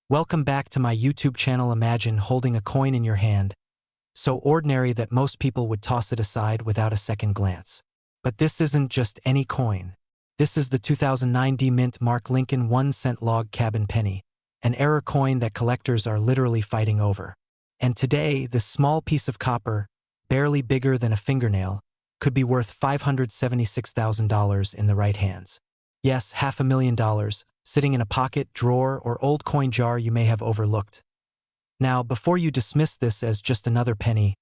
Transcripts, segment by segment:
Welcome back to my YouTube channel. Imagine holding a coin in your hand, so ordinary that most people would toss it aside without a second glance. But this isn't just any coin. This is the 2009 mint Mark Lincoln 1-cent log cabin penny, an era coin that collectors are literally fighting over. And today, this small piece of copper, barely bigger than a fingernail, could be worth $576,000 in the right hands. Yes, $500,000, sitting in a pocket, drawer, or old coin jar you may have overlooked. Now, before you dismiss this as just another penny,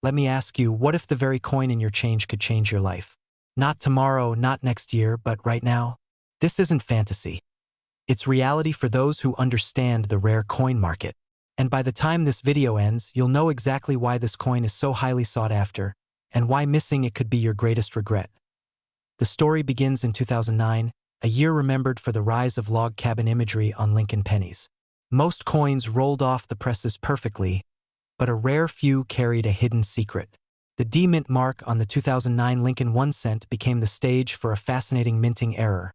let me ask you, what if the very coin in your change could change your life? Not tomorrow, not next year, but right now? This isn't fantasy. It's reality for those who understand the rare coin market. And by the time this video ends, you'll know exactly why this coin is so highly sought after, and why missing it could be your greatest regret. The story begins in 2009, a year remembered for the rise of log cabin imagery on Lincoln pennies. Most coins rolled off the presses perfectly, but a rare few carried a hidden secret. The D-mint mark on the 2009 Lincoln 1-cent became the stage for a fascinating minting error,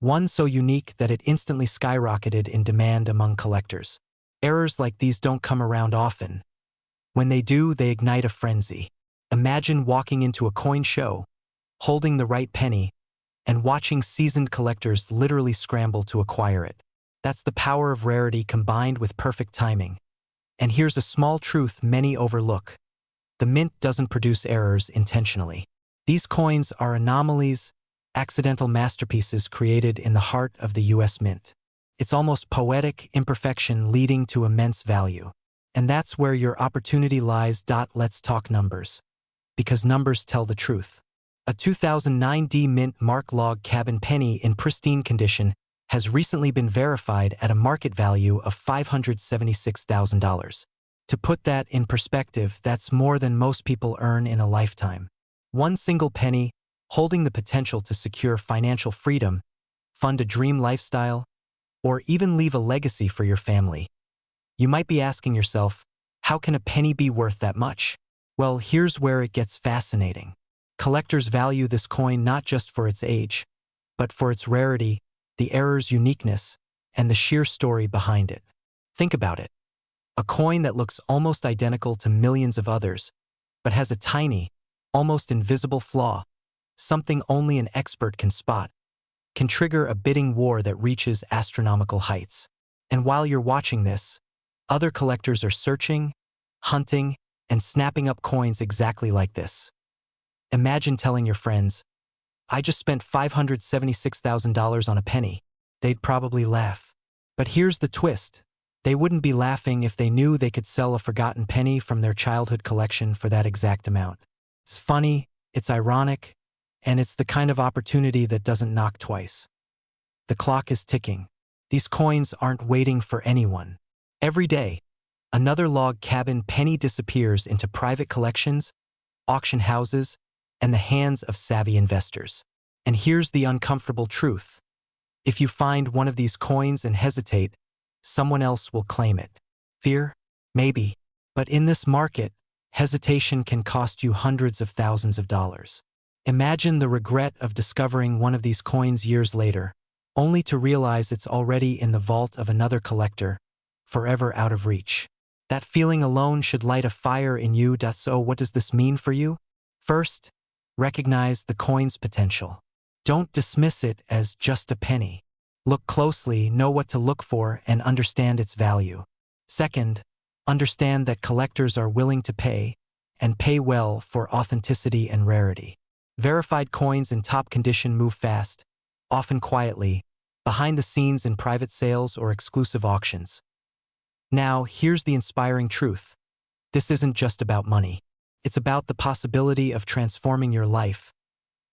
one so unique that it instantly skyrocketed in demand among collectors. Errors like these don't come around often. When they do, they ignite a frenzy. Imagine walking into a coin show, holding the right penny, and watching seasoned collectors literally scramble to acquire it. That's the power of rarity combined with perfect timing. And here's a small truth many overlook. The mint doesn't produce errors intentionally. These coins are anomalies, accidental masterpieces created in the heart of the US Mint. It's almost poetic imperfection leading to immense value. And that's where your opportunity lies. Let's talk numbers. Because numbers tell the truth. A 2009 D-mint Mark log cabin penny in pristine condition has recently been verified at a market value of $576,000. To put that in perspective, that's more than most people earn in a lifetime. One single penny, holding the potential to secure financial freedom, fund a dream lifestyle, or even leave a legacy for your family. You might be asking yourself, how can a penny be worth that much? Well, here's where it gets fascinating. Collectors value this coin not just for its age, but for its rarity, the error's uniqueness, and the sheer story behind it. Think about it. A coin that looks almost identical to millions of others, but has a tiny, almost invisible flaw, something only an expert can spot, can trigger a bidding war that reaches astronomical heights. And while you're watching this, other collectors are searching, hunting, and snapping up coins exactly like this. Imagine telling your friends, "I just spent $576,000 on a penny." They'd probably laugh. But here's the twist. They wouldn't be laughing if they knew they could sell a forgotten penny from their childhood collection for that exact amount. It's funny, it's ironic, and it's the kind of opportunity that doesn't knock twice. The clock is ticking. These coins aren't waiting for anyone. Every day, another log cabin penny disappears into private collections, auction houses, and the hands of savvy investors. And here's the uncomfortable truth. If you find one of these coins and hesitate, someone else will claim it. Fear? Maybe. But in this market, hesitation can cost you hundreds of thousands of dollars. Imagine the regret of discovering one of these coins years later, only to realize it's already in the vault of another collector, forever out of reach. That feeling alone should light a fire in you. So what does this mean for you? First, recognize the coin's potential. Don't dismiss it as just a penny. Look closely, know what to look for, and understand its value. Second, understand that collectors are willing to pay, and pay well, for authenticity and rarity. Verified coins in top condition move fast, often quietly, behind the scenes in private sales or exclusive auctions. Now, here's the inspiring truth. This isn't just about money. It's about the possibility of transforming your life,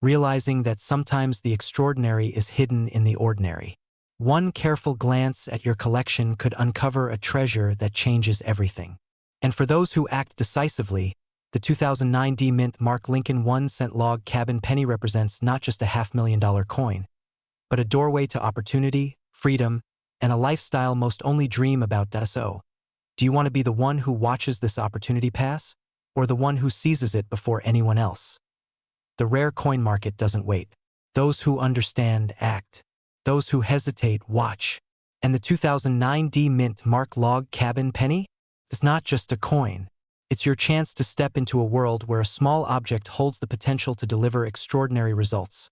realizing that sometimes the extraordinary is hidden in the ordinary. One careful glance at your collection could uncover a treasure that changes everything. And for those who act decisively, the 2009 D-mint Mark Lincoln 1-cent log cabin penny represents not just a $500,000 coin, but a doorway to opportunity, freedom, and a lifestyle most only dream about. So, do you want to be the one who watches this opportunity pass, or the one who seizes it before anyone else? The rare coin market doesn't wait. Those who understand act. Those who hesitate watch. And the 2009 D Mint Mark Log Cabin Penny? It's not just a coin. It's your chance to step into a world where a small object holds the potential to deliver extraordinary results.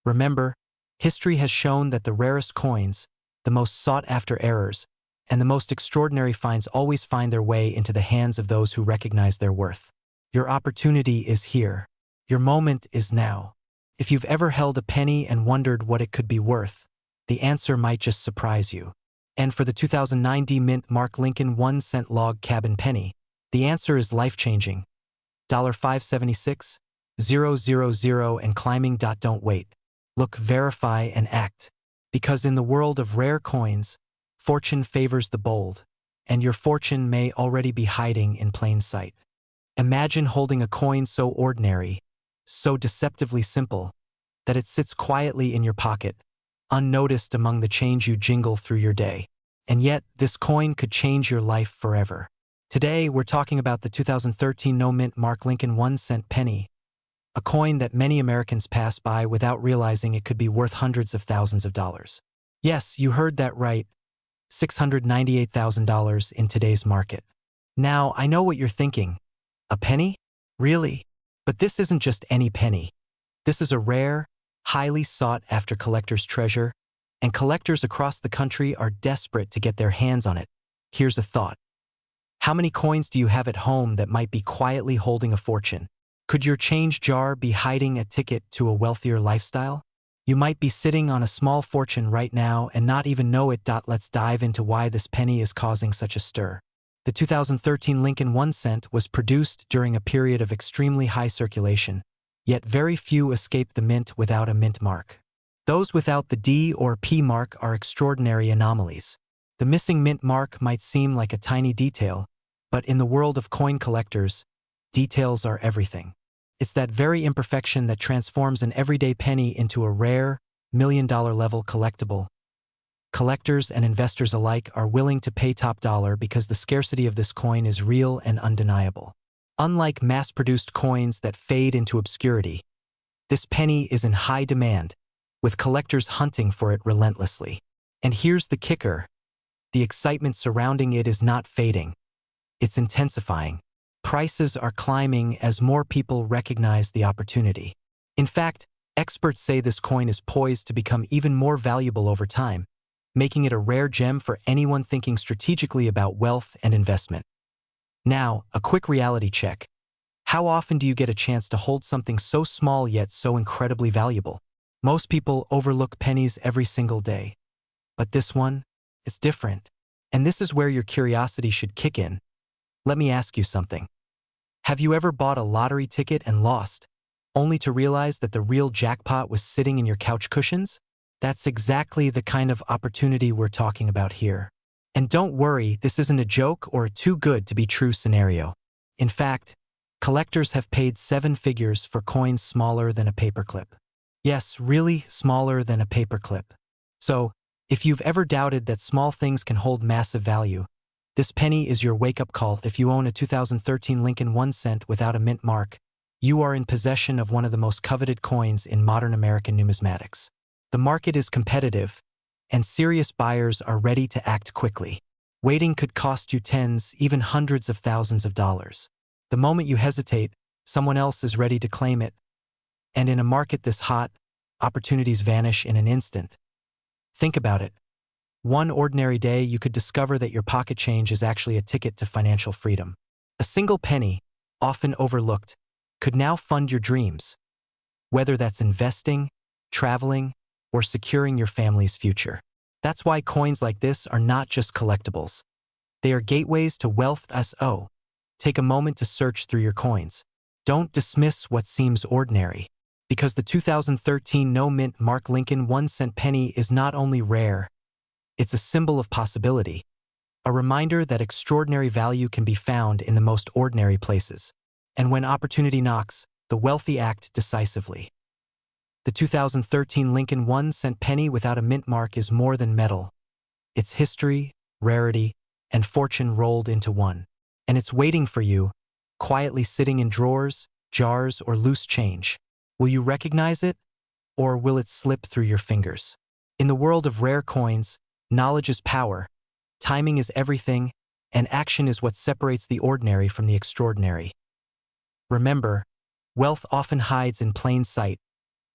Remember, history has shown that the rarest coins, the most sought-after errors, and the most extraordinary finds always find their way into the hands of those who recognize their worth. Your opportunity is here. Your moment is now. If you've ever held a penny and wondered what it could be worth, the answer might just surprise you. And for the 2009 D Mint Mark Lincoln 1-cent log cabin penny, the answer is life-changing. $576, 000 and climbing. Don't wait. Look, verify, and act. Because in the world of rare coins, fortune favors the bold, and your fortune may already be hiding in plain sight. Imagine holding a coin so ordinary, so deceptively simple, that it sits quietly in your pocket, unnoticed among the change you jingle through your day. And yet, this coin could change your life forever. Today, we're talking about the 2013 no-mint Mark Lincoln 1-cent penny, a coin that many Americans pass by without realizing it could be worth hundreds of thousands of dollars. Yes, you heard that right. $698,000 in today's market. Now, I know what you're thinking. A penny? Really? But this isn't just any penny. This is a rare, highly sought-after collector's treasure, and collectors across the country are desperate to get their hands on it. Here's a thought. How many coins do you have at home that might be quietly holding a fortune? Could your change jar be hiding a ticket to a wealthier lifestyle? You might be sitting on a small fortune right now and not even know it. Let's dive into why this penny is causing such a stir. The 2013 Lincoln 1-cent was produced during a period of extremely high circulation, yet very few escape the mint without a mint mark. Those without the D or P mark are extraordinary anomalies. The missing mint mark might seem like a tiny detail, but in the world of coin collectors, details are everything. It's that very imperfection that transforms an everyday penny into a rare, million-dollar level collectible. Collectors and investors alike are willing to pay top dollar because the scarcity of this coin is real and undeniable. Unlike mass-produced coins that fade into obscurity, this penny is in high demand, with collectors hunting for it relentlessly. And here's the kicker. The excitement surrounding it is not fading. It's intensifying. Prices are climbing as more people recognize the opportunity. In fact, experts say this coin is poised to become even more valuable over time, making it a rare gem for anyone thinking strategically about wealth and investment. Now, a quick reality check. How often do you get a chance to hold something so small yet so incredibly valuable? Most people overlook pennies every single day. But this one, it's different. And this is where your curiosity should kick in. Let me ask you something. Have you ever bought a lottery ticket and lost, only to realize that the real jackpot was sitting in your couch cushions? That's exactly the kind of opportunity we're talking about here. And don't worry, this isn't a joke or a too-good-to-be-true scenario. In fact, collectors have paid 7 figures for coins smaller than a paperclip. Yes, really smaller than a paperclip. So, if you've ever doubted that small things can hold massive value, this penny is your wake-up call. If you own a 2013 Lincoln 1-cent without a mint mark, you are in possession of one of the most coveted coins in modern American numismatics. The market is competitive, and serious buyers are ready to act quickly. Waiting could cost you tens, even hundreds of thousands of dollars. The moment you hesitate, someone else is ready to claim it. And in a market this hot, opportunities vanish in an instant. Think about it. One ordinary day, you could discover that your pocket change is actually a ticket to financial freedom. A single penny, often overlooked, could now fund your dreams, whether that's investing, traveling, or securing your family's future. That's why coins like this are not just collectibles. They are gateways to wealth. Take a moment to search through your coins. Don't dismiss what seems ordinary, because the 2013 no-mint Mark Lincoln 1-cent penny is not only rare, it's a symbol of possibility, a reminder that extraordinary value can be found in the most ordinary places. And when opportunity knocks, the wealthy act decisively. The 2013 Lincoln 1-cent penny without a mint mark is more than metal. It's history, rarity, and fortune rolled into one. And it's waiting for you, quietly sitting in drawers, jars, or loose change. Will you recognize it, or will it slip through your fingers? In the world of rare coins, Knowledge is power, timing is everything, and action is what separates the ordinary from the extraordinary. Remember, wealth often hides in plain sight,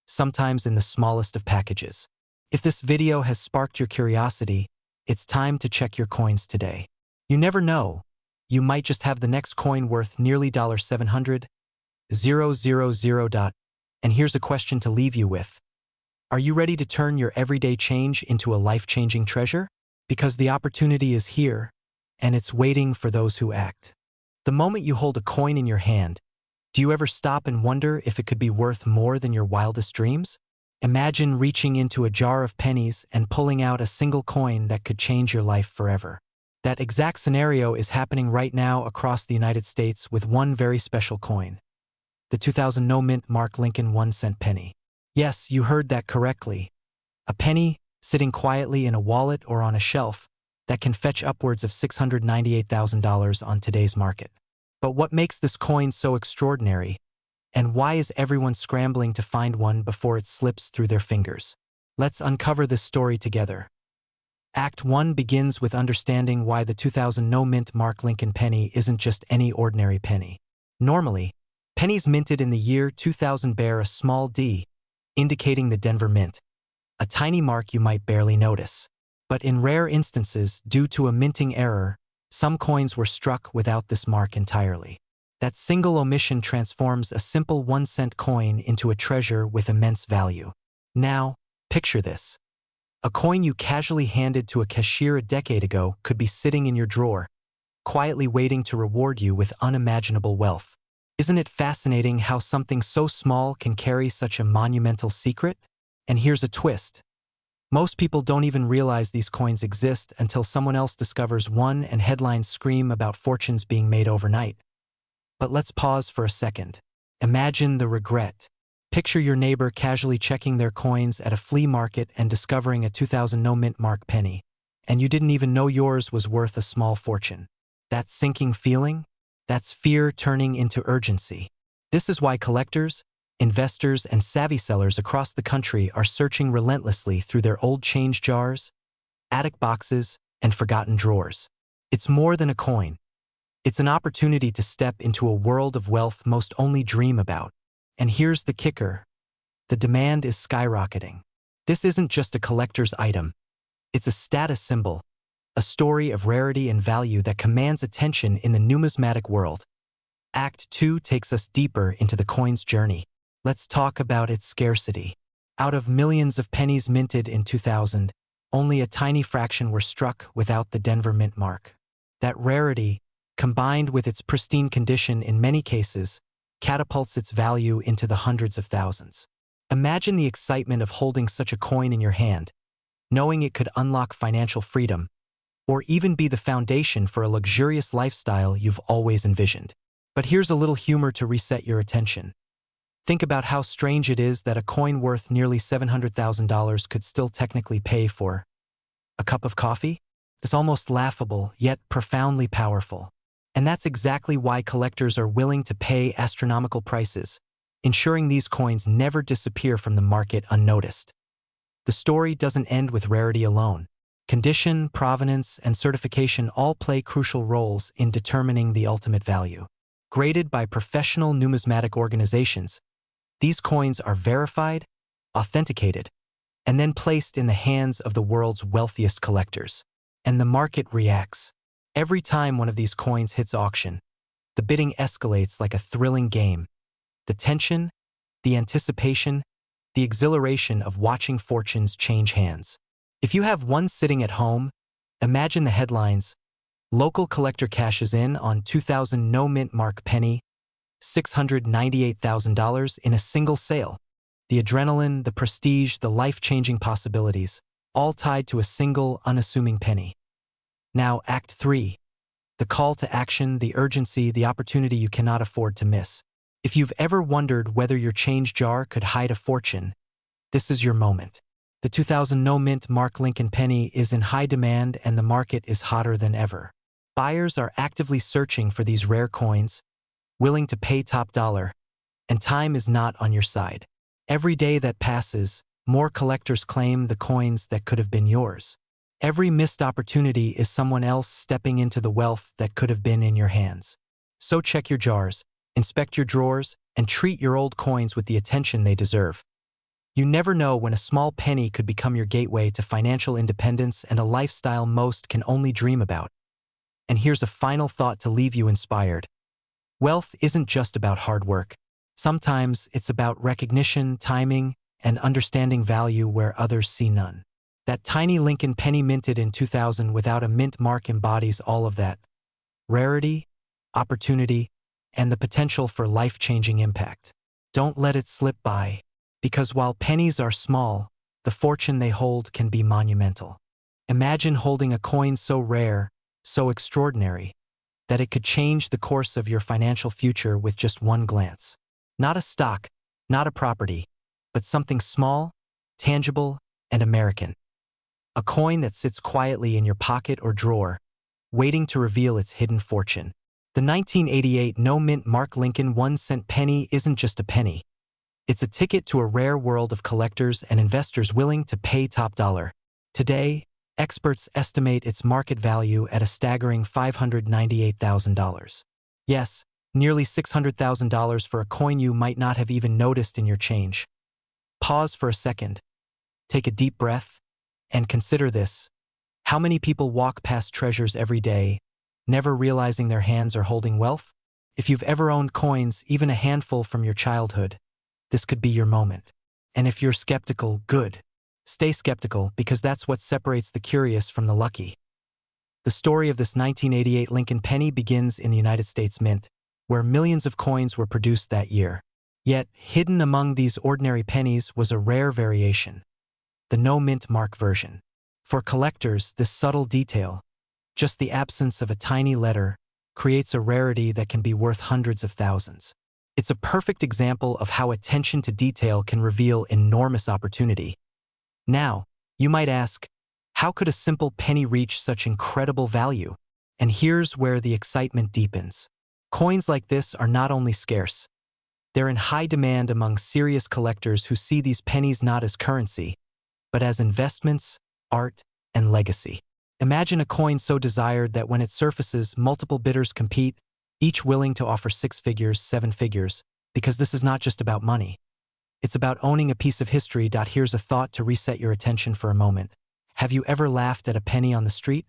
sometimes in the smallest of packages. If this video has sparked your curiosity, it's time to check your coins today. You never know. You might just have the next coin worth nearly $700,000. And here's a question to leave you with. Are you ready to turn your everyday change into a life-changing treasure? Because the opportunity is here, and it's waiting for those who act. The moment you hold a coin in your hand, do you ever stop and wonder if it could be worth more than your wildest dreams? Imagine reaching into a jar of pennies and pulling out a single coin that could change your life forever. That exact scenario is happening right now across the United States with one very special coin. The 2000 no-mint Mark Lincoln 1-cent penny. Yes, you heard that correctly. A penny sitting quietly in a wallet or on a shelf that can fetch upwards of $698,000 on today's market. But what makes this coin so extraordinary? And why is everyone scrambling to find one before it slips through their fingers? Let's uncover this story together. Act 1 begins with understanding why the 2000 no-mint Mark Lincoln penny isn't just any ordinary penny. Normally, pennies minted in the year 2000 bear a small D, indicating the Denver Mint, a tiny mark you might barely notice. But in rare instances, due to a minting error, some coins were struck without this mark entirely. That single omission transforms a simple 1-cent coin into a treasure with immense value. Now, picture this. A coin you casually handed to a cashier a decade ago could be sitting in your drawer, quietly waiting to reward you with unimaginable wealth. Isn't it fascinating how something so small can carry such a monumental secret? And here's a twist. Most people don't even realize these coins exist until someone else discovers one and headlines scream about fortunes being made overnight. But let's pause for a second. Imagine the regret. Picture your neighbor casually checking their coins at a flea market and discovering a 2000 no-mint Mark penny, and you didn't even know yours was worth a small fortune. That sinking feeling? That's fear turning into urgency. This is why collectors, investors, and savvy sellers across the country are searching relentlessly through their old change jars, attic boxes, and forgotten drawers. It's more than a coin. It's an opportunity to step into a world of wealth most only dream about. And here's the kicker. The demand is skyrocketing. This isn't just a collector's item. It's a status symbol, a story of rarity and value that commands attention in the numismatic world. Act 2 takes us deeper into the coin's journey. Let's talk about its scarcity. Out of millions of pennies minted in 2000, only a tiny fraction were struck without the Denver Mint mark. That rarity, combined with its pristine condition in many cases, catapults its value into the hundreds of thousands. Imagine the excitement of holding such a coin in your hand, knowing it could unlock financial freedom, or even be the foundation for a luxurious lifestyle you've always envisioned. But here's a little humor to reset your attention. Think about how strange it is that a coin worth nearly $700,000 could still technically pay for a cup of coffee? It's almost laughable, yet profoundly powerful. And that's exactly why collectors are willing to pay astronomical prices, ensuring these coins never disappear from the market unnoticed. The story doesn't end with rarity alone. Condition, provenance, and certification all play crucial roles in determining the ultimate value. Graded by professional numismatic organizations, these coins are verified, authenticated, and then placed in the hands of the world's wealthiest collectors. And the market reacts. Every time one of these coins hits auction, the bidding escalates like a thrilling game. The tension, the anticipation, the exhilaration of watching fortunes change hands. If you have one sitting at home, imagine the headlines. Local collector cashes in on 2000 no-mint Mark penny, $698,000 in a single sale. The adrenaline, the prestige, the life-changing possibilities, all tied to a single, unassuming penny. Now, Act 3. The call to action, the urgency, the opportunity you cannot afford to miss. If you've ever wondered whether your change jar could hide a fortune, this is your moment. The 2000 no-mint Mark Lincoln penny is in high demand and the market is hotter than ever. Buyers are actively searching for these rare coins, willing to pay top dollar, and time is not on your side. Every day that passes, more collectors claim the coins that could have been yours. Every missed opportunity is someone else stepping into the wealth that could have been in your hands. So check your jars, inspect your drawers, and treat your old coins with the attention they deserve. You never know when a small penny could become your gateway to financial independence and a lifestyle most can only dream about. And here's a final thought to leave you inspired. Wealth isn't just about hard work. Sometimes it's about recognition, timing, and understanding value where others see none. That tiny Lincoln penny minted in 2000 without a mint mark embodies all of that. Rarity, opportunity, and the potential for life-changing impact. Don't let it slip by, because while pennies are small, the fortune they hold can be monumental. Imagine holding a coin so rare, so extraordinary, that it could change the course of your financial future with just one glance. Not a stock, not a property, but something small, tangible, and American. A coin that sits quietly in your pocket or drawer, waiting to reveal its hidden fortune. The 1988 no-mint Mark Lincoln 1-cent penny isn't just a penny. It's a ticket to a rare world of collectors and investors willing to pay top dollar. Today, experts estimate its market value at a staggering $598,000. Yes, nearly $600,000 for a coin you might not have even noticed in your change. Pause for a second, take a deep breath, and consider this. How many people walk past treasures every day, never realizing their hands are holding wealth? If you've ever owned coins, even a handful from your childhood, this could be your moment. And if you're skeptical, good. Stay skeptical, because that's what separates the curious from the lucky. The story of this 1988 Lincoln penny begins in the United States Mint, where millions of coins were produced that year. Yet, hidden among these ordinary pennies was a rare variation, the no-mint mark version. For collectors, this subtle detail, just the absence of a tiny letter, creates a rarity that can be worth hundreds of thousands. It's a perfect example of how attention to detail can reveal enormous opportunity. Now, you might ask, how could a simple penny reach such incredible value? And here's where the excitement deepens. Coins like this are not only scarce, they're in high demand among serious collectors who see these pennies not as currency, but as investments, art, and legacy. Imagine a coin so desired that when it surfaces, multiple bidders compete, each willing to offer 6 figures, 7 figures, because this is not just about money. It's about owning a piece of history. Here's a thought to reset your attention for a moment. Have you ever laughed at a penny on the street?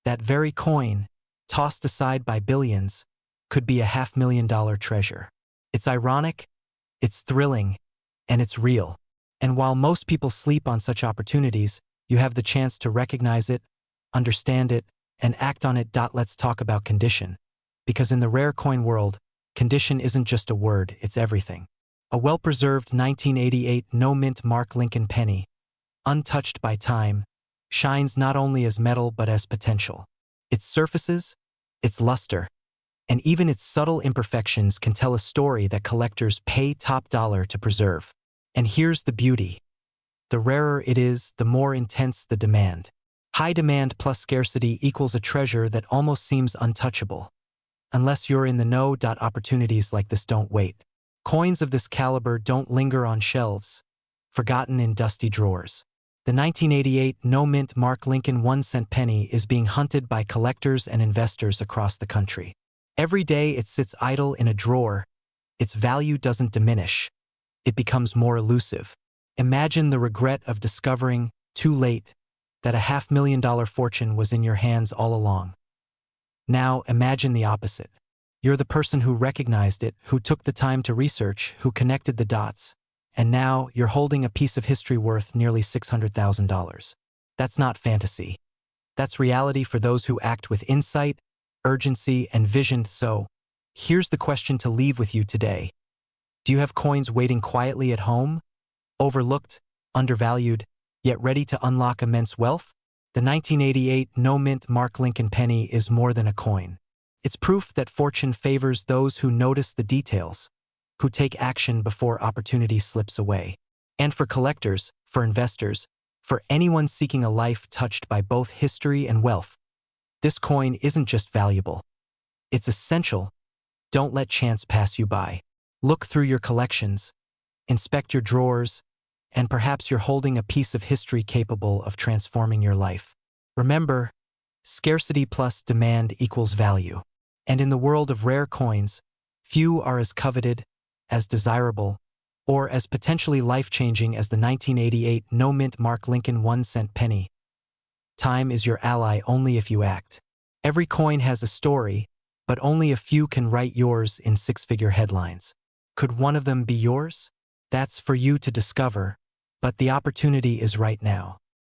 That very coin, tossed aside by billions, could be a $500,000 treasure. It's ironic, it's thrilling, and it's real. And while most people sleep on such opportunities, you have the chance to recognize it, understand it, and act on it. Let's talk about condition. Because in the rare coin world, condition isn't just a word, it's everything. A well-preserved 1988 no-mint Mark Lincoln penny, untouched by time, shines not only as metal but as potential. Its surfaces, its luster, and even its subtle imperfections can tell a story that collectors pay top dollar to preserve. And here's the beauty. The rarer it is, the more intense the demand. High demand plus scarcity equals a treasure that almost seems untouchable. Unless you're in the know. Opportunities like this don't wait. Coins of this caliber don't linger on shelves, forgotten in dusty drawers. The 1988 no-mint Mark Lincoln 1-cent penny is being hunted by collectors and investors across the country. Every day it sits idle in a drawer, its value doesn't diminish. It becomes more elusive. Imagine the regret of discovering, too late, that a $500,000 fortune was in your hands all along. Now imagine the opposite. You're the person who recognized it, who took the time to research, who connected the dots, and now you're holding a piece of history worth nearly $600,000. That's not fantasy. That's reality for those who act with insight, urgency, and vision. So, here's the question to leave with you today. Do you have coins waiting quietly at home? Overlooked, undervalued, yet ready to unlock immense wealth? The 1988 no-mint Mark Lincoln penny is more than a coin. It's proof that fortune favors those who notice the details, who take action before opportunity slips away. And for collectors, for investors, for anyone seeking a life touched by both history and wealth, this coin isn't just valuable. It's essential. Don't let chance pass you by. Look through your collections, inspect your drawers, and perhaps you're holding a piece of history capable of transforming your life. Remember, scarcity plus demand equals value. And in the world of rare coins, few are as coveted, as desirable, or as potentially life-changing as the 1988 no-mint Mark Lincoln 1-cent penny. Time is your ally only if you act. Every coin has a story, but only a few can write yours in six-figure headlines. Could one of them be yours? That's for you to discover, but the opportunity is right now.